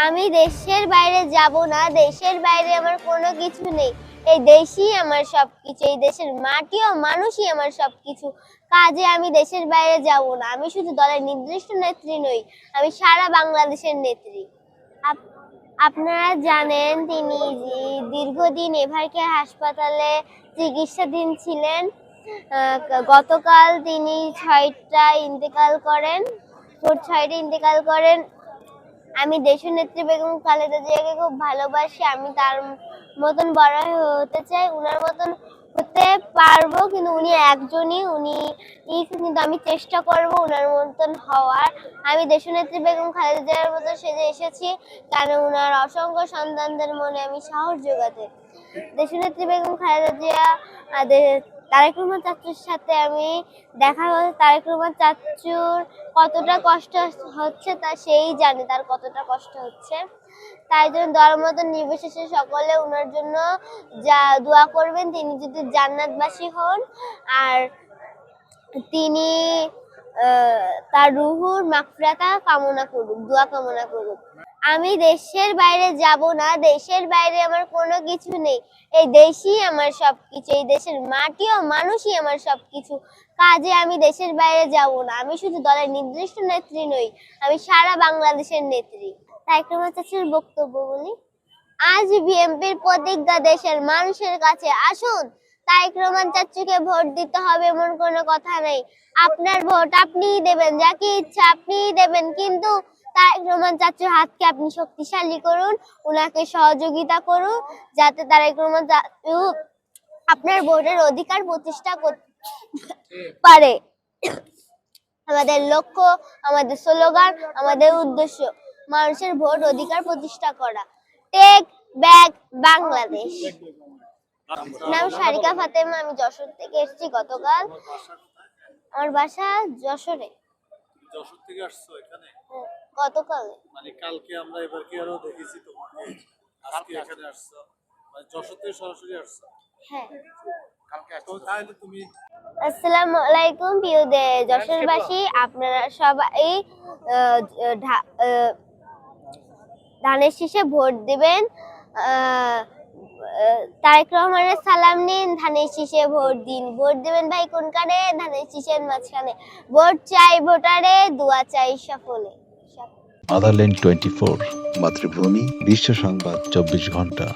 আমি দেশের বাইরে যাব না, দেশের বাইরে আমার কোনো কিছু নেই। এই দেশই আমার সবকিছু, এই দেশের মাটি ও মানুষই আমার সবকিছু। কাজে আমি দেশের বাইরে যাব না। আমি শুধু দলের নির্দিষ্ট নেত্রী নই, আমি সারা বাংলাদেশের নেত্রী। আপনারা জানেন তিনি দীর্ঘদিন এভারকেয়ার হাসপাতালে চিকিৎসাধীন ছিলেন। গতকাল তিনি 6টা ইন্তেকাল করেন, ভোর 6টায় ইন্তেকাল করেন। আমি দেশনেত্রী বেগম খালেদা জিয়াকে খুব ভালোবাসি। আমি তার মতন বড় হতে চাই, উনার মতন হতে পারবো, কিন্তু উনি একজনই, কিন্তু আমি চেষ্টা করব উনার মতন হওয়ার। আমি দেশনেত্রী বেগম খালেদা জিয়ার মতো সেজে এসেছি, কারণ উনার অসংখ্য সন্তানদের মনে আমি সাহস যোগাতে। দেশনেত্রী বেগম খালেদা জিয়া তারেক রহমান চাচুর সাথে আমি দেখা হয়েছে। তারেক রহমান চাচুর কতটা কষ্ট হচ্ছে তা সেই জানে, তার কতটা কষ্ট হচ্ছে। তাই জন্য দল মত নির্বিশেষে সকলে ওনার জন্য যা দোয়া করবেন, তিনি যদি জান্নাতবাসী হন, আর তিনি তার রুহুর মাগফিরাত কামনা করুক, দোয়া কামনা করুক। আমি দেশের বাইরে যাব না, দেশের বাইরে আমার কোনো কিছু নেই। এই দেশই আমার সবকিছু, এই দেশের মাটি ও মানুষই আমার সবকিছু। কাজে আমি দেশের বাইরে যাব না। আমি শুধু দলের নির্দিষ্ট নেত্রী নই, আমি সারা বাংলাদেশের নেত্রী। তারেক রহমান চাচুর বক্তব্য বলি। আজ বিএনপির প্রতিজ্ঞা দেশের মানুষের কাছে। আসুন, তারেক রহমান চাচুকে ভোট দিতে হবে এমন কোনো কথা নেই। আপনার ভোট আপনিই দেবেন, যাকে ইচ্ছা আপনিই দেবেন, কিন্তু তারেক রহমান চাচুর হাতকে আপনি শক্তিশালী করুন, উনাকে সহযোগিতা করুন, যাতে তারেক রহমান চাচু আপনার ভোটের অধিকার প্রতিষ্ঠা করতে পারে। আমাদের লক্ষ্য, আমাদের স্লোগান, আমাদের উদ্দেশ্য মানুষের ভোট অধিকার প্রতিষ্ঠা করা। Take back Bangladesh. নাম সারিকা ফাতেমা, আমি যশোর থেকে এসেছি গতকাল। আমার বাসা যশোরে। যশোর থেকে আসছো এখানে? গতকাল মানে কালকে আমরা এভারকেয়ারও দেখেছি তোমাকে, আজকে এখানে আসছো, মানে যশোর থেকে সরাসরি আসছো? হ্যাঁ, কালকে আসছো। তাহলে তুমি আসসালামু আলাইকুম প্রিয় যশোরবাসী, আপনারা সবাই ধানের শীষে ভোট দিবেন। তারেক রহমানের সালাম নিন, ধানের শীষে ভোট দিন। ভোট দিবেন ভাই কোনখানে? ধানের শীষের মাঝখানে। ভোট চাই ভোটারে, দোয়া চাই সকলে। মাদারল্যান্ড 24, মাতৃভূমি, বিশ্ব সংবাদ 24 ঘন্টা।